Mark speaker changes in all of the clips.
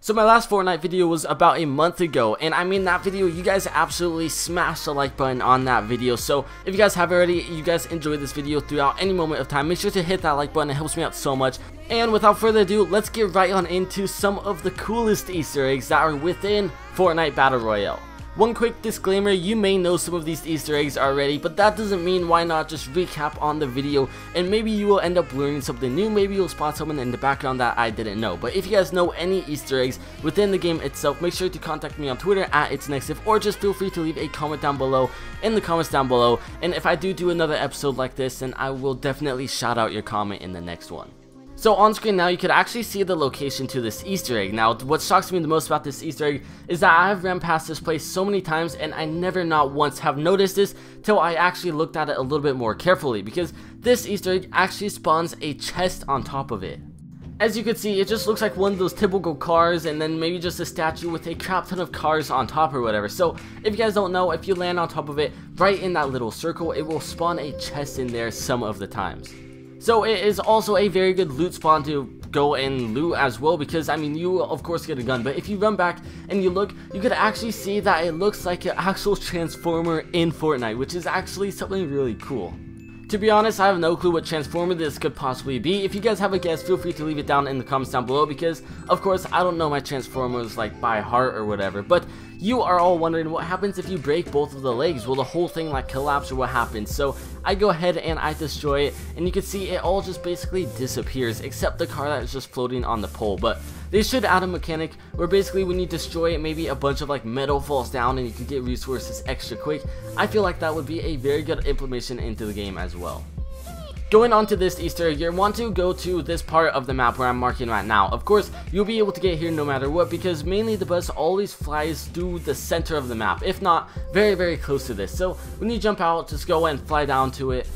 Speaker 1: So my last Fortnite video was about a month ago, and I mean that video, you guys absolutely smashed the like button on that video. So if you guys have already, you guys enjoyed this video throughout any moment of time, make sure to hit that like button, it helps me out so much. And without further ado, let's get right on into some of the coolest Easter eggs that are within Fortnite Battle Royale. One quick disclaimer, you may know some of these Easter eggs already, but that doesn't mean why not just recap on the video, and maybe you will end up learning something new, maybe you'll spot someone in the background that I didn't know. But if you guys know any Easter eggs within the game itself, make sure to contact me on Twitter at @Nexiph, or just feel free to leave a comment down below in the comments down below, and if I do another episode like this, then I will definitely shout out your comment in the next one. So on screen now, you could actually see the location to this Easter egg. Now, what shocks me the most about this Easter egg is that I have ran past this place so many times and I never not once have noticed this till I actually looked at it a little bit more carefully, because this Easter egg actually spawns a chest on top of it. As you can see, it just looks like one of those typical cars and then maybe just a statue with a crap ton of cars on top or whatever. So if you guys don't know, if you land on top of it, right in that little circle, it will spawn a chest in there some of the times. So it is also a very good loot spawn to go and loot as well, because I mean, you will of course get a gun, but if you run back and you look, you could actually see that it looks like an actual transformer in Fortnite, which is actually something really cool. To be honest, I have no clue what transformer this could possibly be. If you guys have a guess, feel free to leave it down in the comments down below, because of course I don't know my transformers like by heart or whatever. But you are all wondering what happens if you break both of the legs. Will the whole thing like collapse, or what happens? So I go ahead and I destroy it, and you can see it all just basically disappears except the car that is just floating on the pole. But they should add a mechanic where basically when you destroy it, maybe a bunch of like metal falls down and you can get resources extra quick. I feel like that would be a very good implementation into the game as well. Going on to this Easter egg, you want to go to this part of the map where I'm marking right now. Of course, you'll be able to get here no matter what, because mainly the bus always flies through the center of the map, if not very close to this. So when you jump out, just go and fly down to it.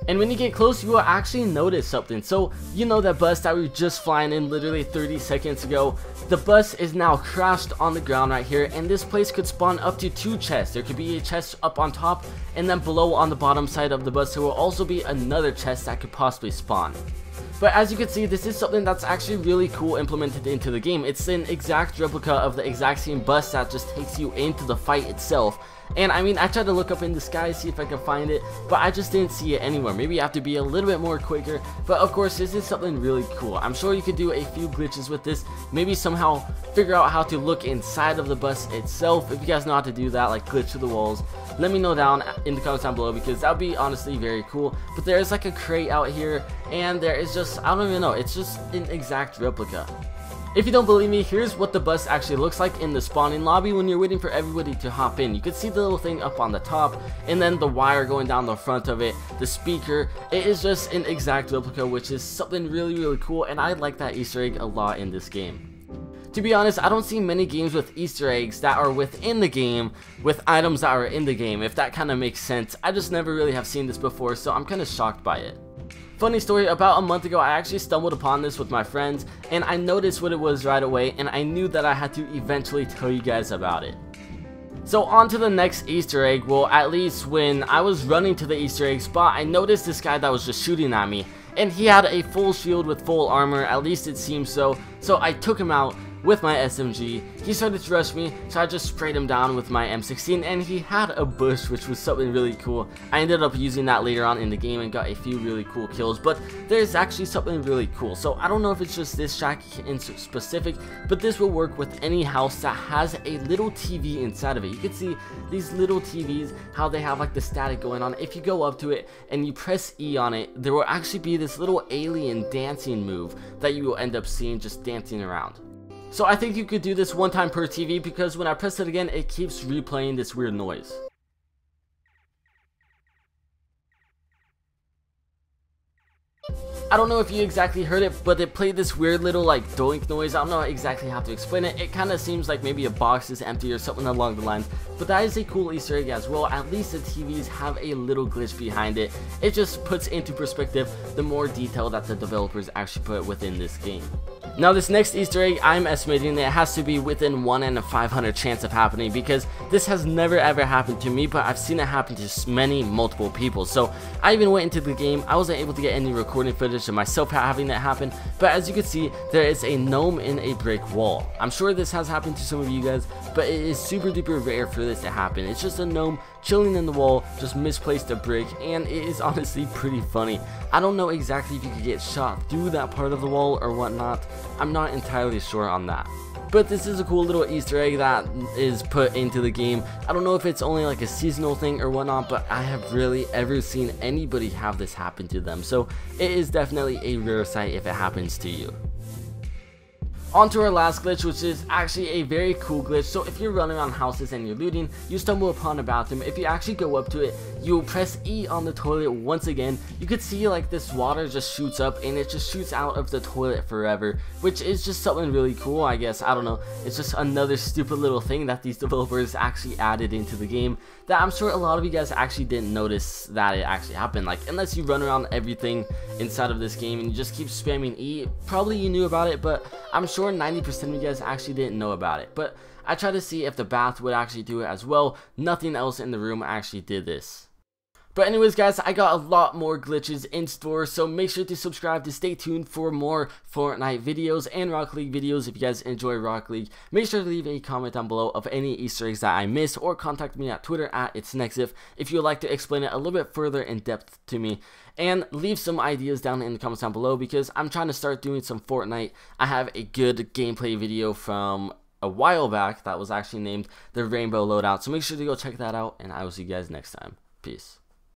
Speaker 1: And when you get close, you will actually notice something. So you know that bus that we were just flying in literally 30 seconds ago, the bus is now crashed on the ground right here, and this place could spawn up to 2 chests. There could be a chest up on top, and then below on the bottom side of the bus there will also be another chest that could possibly spawn. But as you can see, this is something that's actually really cool implemented into the game. It's an exact replica of the exact same bus that just takes you into the fight itself. And I mean, I tried to look up in the sky, see if I could find it, but I just didn't see it anywhere. Maybe you have to be a little bit more quicker, but of course this is something really cool. I'm sure you could do a few glitches with this, maybe somehow figure out how to look inside of the bus itself. If you guys know how to do that, like glitch through the walls, let me know down in the comments down below, because that would be honestly very cool. But there is like a crate out here, and there is just, I don't even know, it's just an exact replica. If you don't believe me, here's what the bus actually looks like in the spawning lobby when you're waiting for everybody to hop in. You can see the little thing up on the top, and then the wire going down the front of it, the speaker. It is just an exact replica, which is something really cool, and I like that Easter egg a lot in this game. To be honest, I don't see many games with Easter eggs that are within the game with items that are in the game, if that kind of makes sense. I just never really have seen this before, so I'm kind of shocked by it. Funny story, about a month ago I actually stumbled upon this with my friends, and I noticed what it was right away, and I knew that I had to eventually tell you guys about it. So on to the next Easter egg. Well, at least when I was running to the Easter egg spot, I noticed this guy that was just shooting at me, and he had a full shield with full armor, at least it seems so. So I took him out with my SMG. He started to rush me, so I just sprayed him down with my M16, and he had a bush, which was something really cool. I ended up using that later on in the game and got a few really cool kills, but there's actually something really cool. So I don't know if it's just this shack in specific, but this will work with any house that has a little TV inside of it. You can see these little TVs, how they have like the static going on. If you go up to it and you press E on it, there will actually be this little alien dancing move that you will end up seeing just dancing around. So I think you could do this one time per TV, because when I press it again, it keeps replaying this weird noise. I don't know if you exactly heard it, but it played this weird little like doink noise. I don't know exactly how to explain it. It kind of seems like maybe a box is empty or something along the lines, but that is a cool Easter egg as well. At least the TVs have a little glitch behind it. It just puts into perspective the more detail that the developers actually put within this game. Now this next Easter egg, I'm estimating that it has to be within 1 in 500 chance of happening, because this has never ever happened to me, but I've seen it happen to multiple people. So I even went into the game, I wasn't able to get any recording footage of myself having that happen, but as you can see, there is a gnome in a brick wall. I'm sure this has happened to some of you guys, but it is super duper rare for this to happen. It's just a gnome chilling in the wall, just misplaced a brick, and it is honestly pretty funny. I don't know exactly if you could get shot through that part of the wall or whatnot. I'm not entirely sure on that. But this is a cool little Easter egg that is put into the game. I don't know if it's only like a seasonal thing or whatnot, but I have rarely ever seen anybody have this happen to them. So it is definitely a rare sight if it happens to you. On to our last glitch, which is actually a very cool glitch. So if you're running around houses and you're looting, you stumble upon a bathroom. If you actually go up to it, you press E on the toilet once again. You could see like this water just shoots up and it just shoots out of the toilet forever, which is just something really cool, I guess. I don't know, it's just another stupid little thing that these developers actually added into the game that I'm sure a lot of you guys actually didn't notice that it actually happened. Like, unless you run around everything inside of this game and you just keep spamming E, probably you knew about it, but I'm sure 90% of you guys actually didn't know about it. But I tried to see if the bath would actually do it as well. Nothing else in the room actually did this. But anyways guys, I got a lot more glitches in store, so make sure to subscribe to stay tuned for more Fortnite videos and Rocket League videos. If you guys enjoy Rocket League, make sure to leave a comment down below of any Easter eggs that I missed, or contact me at Twitter at itsnexiph if you would like to explain it a little bit further in depth to me. And leave some ideas down in the comments down below, because I'm trying to start doing some Fortnite. I have a good gameplay video from a while back that was actually named the Rainbow Loadout, so make sure to go check that out, and I will see you guys next time. Peace.